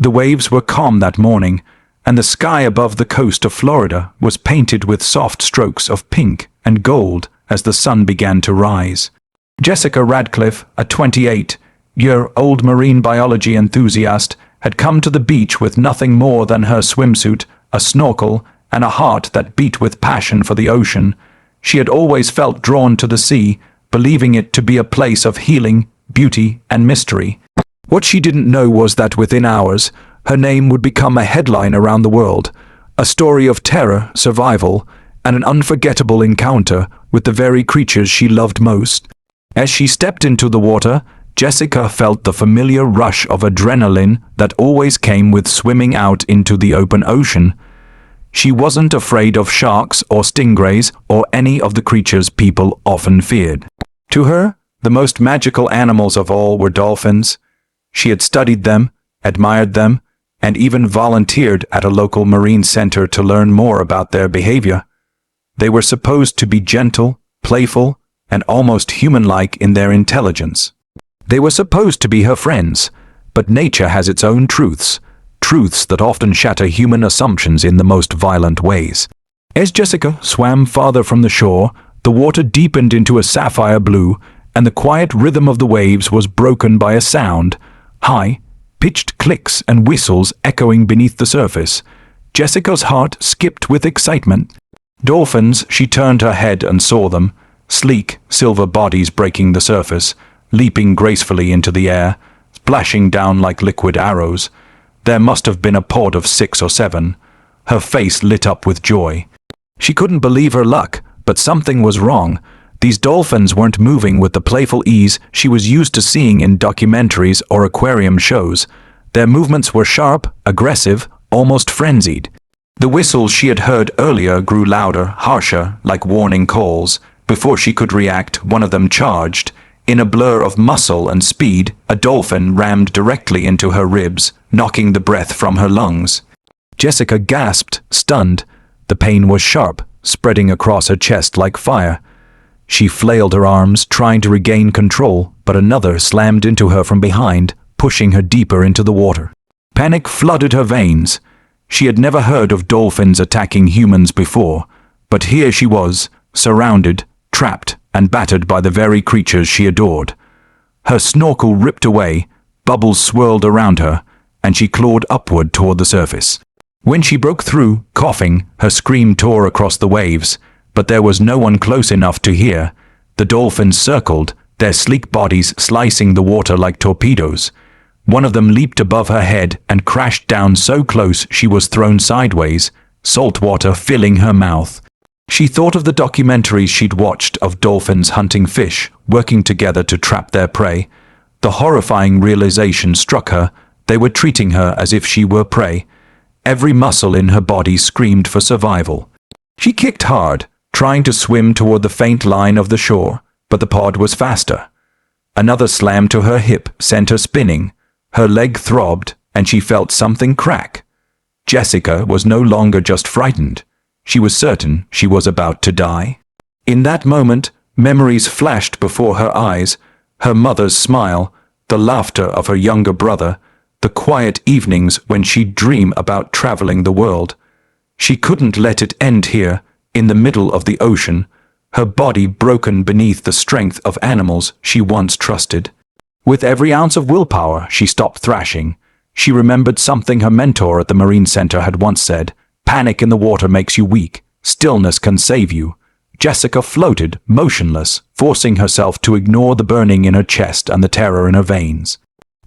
The waves were calm that morning, and the sky above the coast of Florida was painted with soft strokes of pink and gold as the sun began to rise. Jessica Radcliffe, a 28-year-old marine biology enthusiast, had come to the beach with nothing more than her swimsuit, a snorkel, and a heart that beat with passion for the ocean. She had always felt drawn to the sea, believing it to be a place of healing, beauty, and mystery. What she didn't know was that within hours, her name would become a headline around the world, a story of terror, survival, and an unforgettable encounter with the very creatures she loved most. As she stepped into the water, Jessica felt the familiar rush of adrenaline that always came with swimming out into the open ocean. She wasn't afraid of sharks or stingrays or any of the creatures people often feared. To her, the most magical animals of all were dolphins. She had studied them, admired them, and even volunteered at a local marine center to learn more about their behavior. They were supposed to be gentle, playful, and almost human-like in their intelligence. They were supposed to be her friends, but nature has its own truths that often shatter human assumptions in the most violent ways. As Jessica swam farther from the shore, the water deepened into a sapphire blue, and the quiet rhythm of the waves was broken by a sound, high-pitched clicks and whistles echoing beneath the surface. Jessica's heart skipped with excitement. Dolphins, she turned her head and saw them, sleek, silver bodies breaking the surface, leaping gracefully into the air, splashing down like liquid arrows. There must have been a pod of 6 or 7. Her face lit up with joy. She couldn't believe her luck, but something was wrong. These dolphins weren't moving with the playful ease she was used to seeing in documentaries or aquarium shows. Their movements were sharp, aggressive, almost frenzied. The whistles she had heard earlier grew louder, harsher, like warning calls. Before she could react, one of them charged. In a blur of muscle and speed, a dolphin rammed directly into her ribs, knocking the breath from her lungs. Jessica gasped, stunned. The pain was sharp, spreading across her chest like fire. She flailed her arms, trying to regain control, but another slammed into her from behind, pushing her deeper into the water. Panic flooded her veins. She had never heard of dolphins attacking humans before, but here she was, surrounded, trapped, and battered by the very creatures she adored. Her snorkel ripped away, bubbles swirled around her, and she clawed upward toward the surface. When she broke through, coughing, her scream tore across the waves, but there was no one close enough to hear. The dolphins circled, their sleek bodies slicing the water like torpedoes. One of them leaped above her head and crashed down so close she was thrown sideways, salt water filling her mouth. She thought of the documentaries she'd watched of dolphins hunting fish, working together to trap their prey. The horrifying realization struck her. They were treating her as if she were prey. Every muscle in her body screamed for survival. She kicked hard, trying to swim toward the faint line of the shore, but the pod was faster. Another slam to her hip sent her spinning. Her leg throbbed, and she felt something crack. Jessica was no longer just frightened. She was certain she was about to die. In that moment, memories flashed before her eyes, her mother's smile, the laughter of her younger brother, the quiet evenings when she'd dream about traveling the world. She couldn't let it end here, in the middle of the ocean, her body broken beneath the strength of animals she once trusted. With every ounce of willpower, she stopped thrashing. She remembered something her mentor at the Marine Center had once said: "Panic in the water makes you weak. Stillness can save you." Jessica floated, motionless, forcing herself to ignore the burning in her chest and the terror in her veins.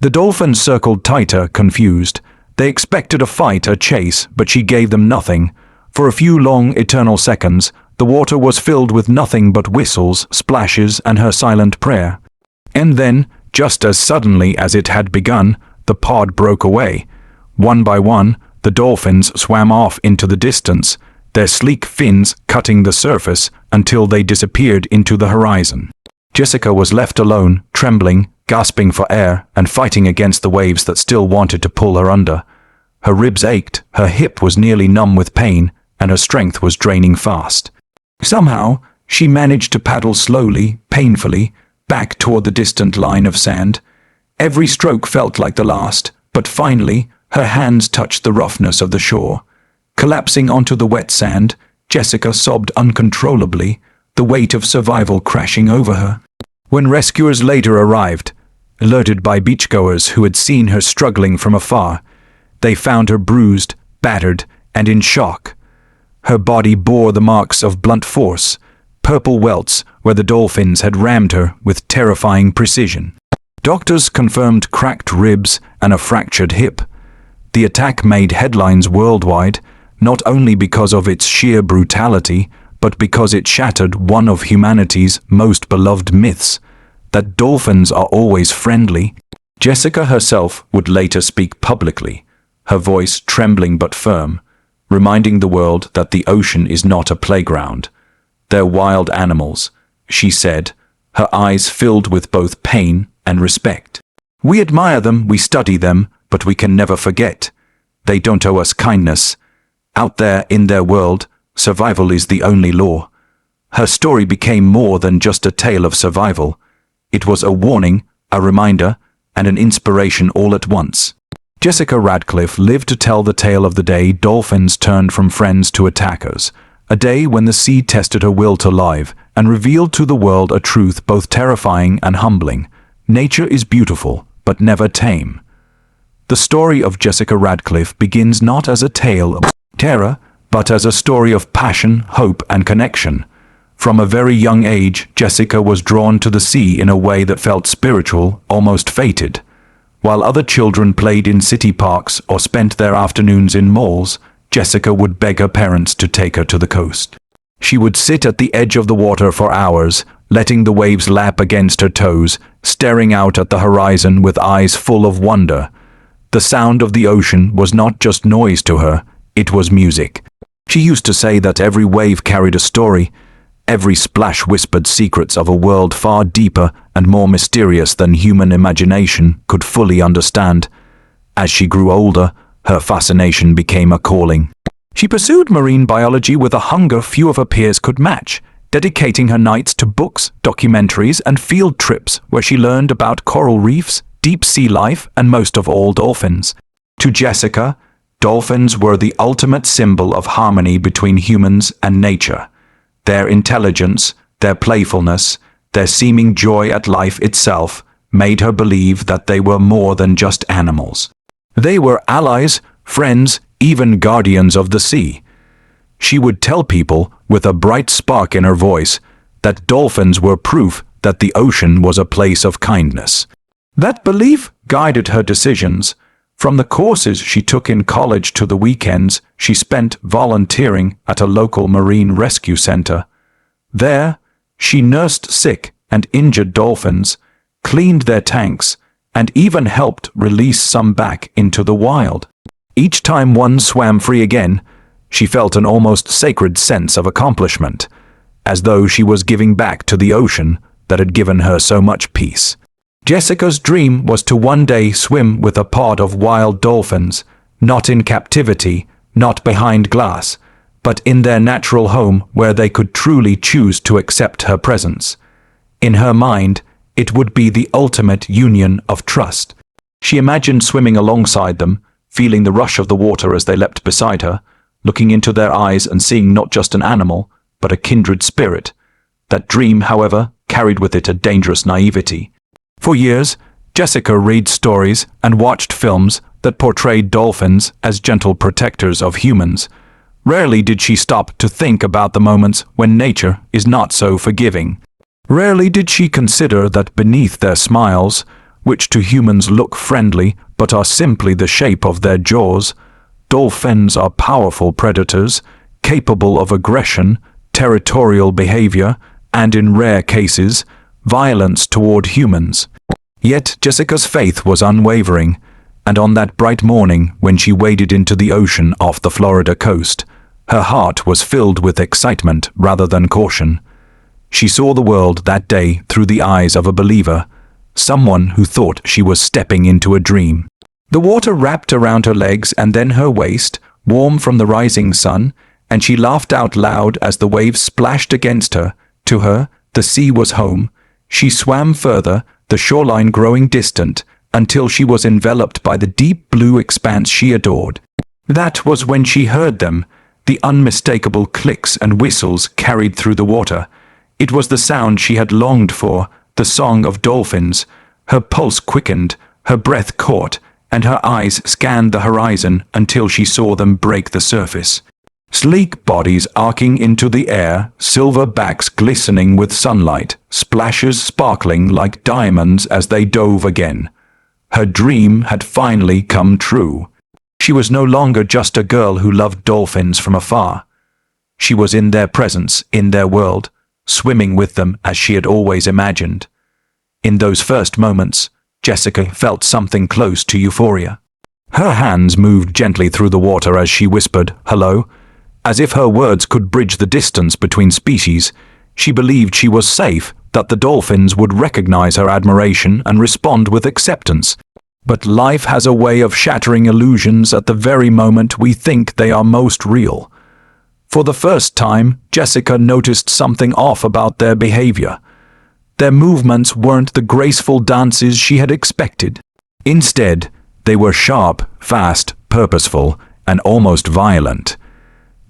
The dolphins circled tighter, confused. They expected a fight, a chase, but she gave them nothing. For a few long, eternal seconds, the water was filled with nothing but whistles, splashes, and her silent prayer. And then, just as suddenly as it had begun, the pod broke away. One by one, the dolphins swam off into the distance, their sleek fins cutting the surface until they disappeared into the horizon. Jessica was left alone, trembling, gasping for air, and fighting against the waves that still wanted to pull her under. Her ribs ached, her hip was nearly numb with pain, and her strength was draining fast. Somehow, she managed to paddle slowly, painfully, back toward the distant line of sand. Every stroke felt like the last, but finally, Her hands touched the roughness of the shore. Collapsing onto the wet sand, Jessica sobbed uncontrollably, the weight of survival crashing over her. When rescuers later arrived, alerted by beachgoers who had seen her struggling from afar, they found her bruised, battered, and in shock. Her body bore the marks of blunt force, purple welts where the dolphins had rammed her with terrifying precision. Doctors confirmed cracked ribs and a fractured hip. The attack made headlines worldwide, not only because of its sheer brutality, but because it shattered one of humanity's most beloved myths, that dolphins are always friendly. Jessica herself would later speak publicly, her voice trembling but firm, reminding the world that the ocean is not a playground. They're wild animals, she said, her eyes filled with both pain and respect. We admire them, we study them, but we can never forget. They don't owe us kindness. Out there in their world, survival is the only law. Her story became more than just a tale of survival. It was a warning, a reminder, and an inspiration all at once. Jessica Radcliffe lived to tell the tale of the day dolphins turned from friends to attackers, a day when the sea tested her will to live and revealed to the world a truth both terrifying and humbling. Nature is beautiful, but never tame. The story of Jessica Radcliffe begins not as a tale of terror, but as a story of passion, hope, and connection. From a very young age, Jessica was drawn to the sea in a way that felt spiritual, almost fated. While other children played in city parks or spent their afternoons in malls, Jessica would beg her parents to take her to the coast. She would sit at the edge of the water for hours, letting the waves lap against her toes, staring out at the horizon with eyes full of wonder. The sound of the ocean was not just noise to her, it was music. She used to say that every wave carried a story. Every splash whispered secrets of a world far deeper and more mysterious than human imagination could fully understand. As she grew older, her fascination became a calling. She pursued marine biology with a hunger few of her peers could match, dedicating her nights to books, documentaries, and field trips where she learned about coral reefs, deep sea life, and most of all, dolphins. To Jessica, dolphins were the ultimate symbol of harmony between humans and nature. Their intelligence, their playfulness, their seeming joy at life itself made her believe that they were more than just animals. They were allies, friends, even guardians of the sea. She would tell people, with a bright spark in her voice, that dolphins were proof that the ocean was a place of kindness. That belief guided her decisions. From the courses she took in college to the weekends she spent volunteering at a local marine rescue center. There, she nursed sick and injured dolphins, cleaned their tanks, and even helped release some back into the wild. Each time one swam free again, she felt an almost sacred sense of accomplishment, as though she was giving back to the ocean that had given her so much peace. Jessica's dream was to one day swim with a pod of wild dolphins, not in captivity, not behind glass, but in their natural home where they could truly choose to accept her presence. In her mind, it would be the ultimate union of trust. She imagined swimming alongside them, feeling the rush of the water as they leapt beside her, looking into their eyes and seeing not just an animal, but a kindred spirit. That dream, however, carried with it a dangerous naivety. For years, Jessica read stories and watched films that portrayed dolphins as gentle protectors of humans. Rarely did she stop to think about the moments when nature is not so forgiving. Rarely did she consider that beneath their smiles, which to humans look friendly but are simply the shape of their jaws, dolphins are powerful predators, capable of aggression, territorial behavior, and in rare cases, violence toward humans. Yet Jessica's faith was unwavering, and on that bright morning when she waded into the ocean off the Florida coast, her heart was filled with excitement rather than caution. She saw the world that day through the eyes of a believer, someone who thought she was stepping into a dream. The water wrapped around her legs and then her waist, warm from the rising sun, and she laughed out loud as the waves splashed against her. To her, the sea was home. She swam further, the shoreline growing distant, until she was enveloped by the deep blue expanse she adored. That was when she heard them, the unmistakable clicks and whistles carried through the water. It was the sound she had longed for, the song of dolphins. Her pulse quickened, her breath caught, and her eyes scanned the horizon until she saw them break the surface. Sleek bodies arcing into the air, silver backs glistening with sunlight, splashes sparkling like diamonds as they dove again. Her dream had finally come true. She was no longer just a girl who loved dolphins from afar. She was in their presence, in their world, swimming with them as she had always imagined. In those first moments, Jessica felt something close to euphoria. Her hands moved gently through the water as she whispered, "Hello." As if her words could bridge the distance between species, she believed she was safe, that the dolphins would recognize her admiration and respond with acceptance. But life has a way of shattering illusions at the very moment we think they are most real. For the first time, Jessica noticed something off about their behavior. Their movements weren't the graceful dances she had expected. Instead, they were sharp, fast, purposeful, and almost violent.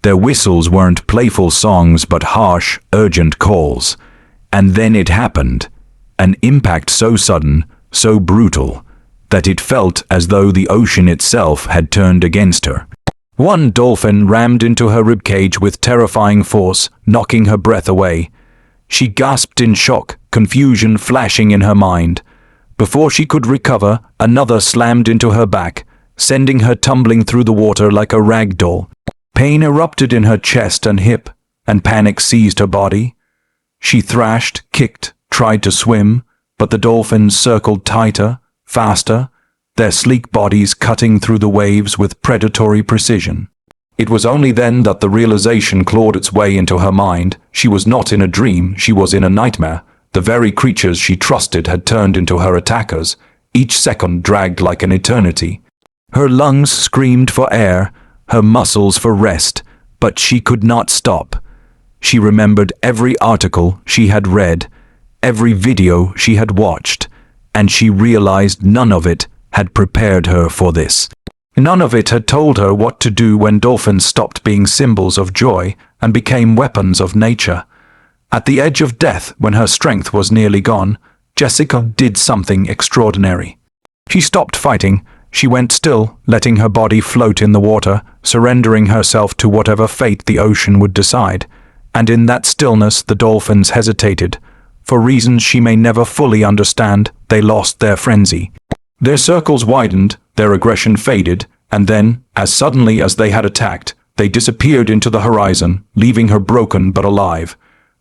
Their whistles weren't playful songs but harsh, urgent calls. And then it happened. An impact so sudden, so brutal, that it felt as though the ocean itself had turned against her. One dolphin rammed into her ribcage with terrifying force, knocking her breath away. She gasped in shock, confusion flashing in her mind. Before she could recover, another slammed into her back, sending her tumbling through the water like a rag doll. Pain erupted in her chest and hip, and panic seized her body. She thrashed, kicked, tried to swim, but the dolphins circled tighter, faster, their sleek bodies cutting through the waves with predatory precision. It was only then that the realization clawed its way into her mind. She was not in a dream, she was in a nightmare. The very creatures she trusted had turned into her attackers, each second dragged like an eternity. Her lungs screamed for air, her muscles for rest, but she could not stop. She remembered every article she had read, every video she had watched, and she realized none of it had prepared her for this. None of it had told her what to do when dolphins stopped being symbols of joy and became weapons of nature. At the edge of death, when her strength was nearly gone, Jessica did something extraordinary. She stopped fighting. She went still, letting her body float in the water, surrendering herself to whatever fate the ocean would decide. And in that stillness the dolphins hesitated. For reasons she may never fully understand, they lost their frenzy. Their circles widened, their aggression faded, and then, as suddenly as they had attacked, they disappeared into the horizon, leaving her broken but alive.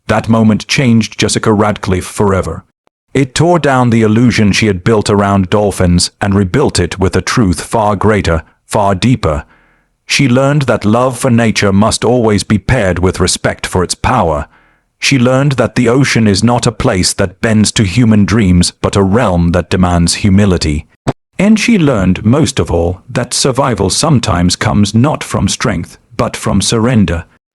That moment changed Jessica Radcliffe forever. It tore down the illusion she had built around dolphins and rebuilt it with a truth far greater, far deeper. She learned that love for nature must always be paired with respect for its power. She learned that the ocean is not a place that bends to human dreams, but a realm that demands humility. And she learned, most of all, that survival sometimes comes not from strength, but from surrender.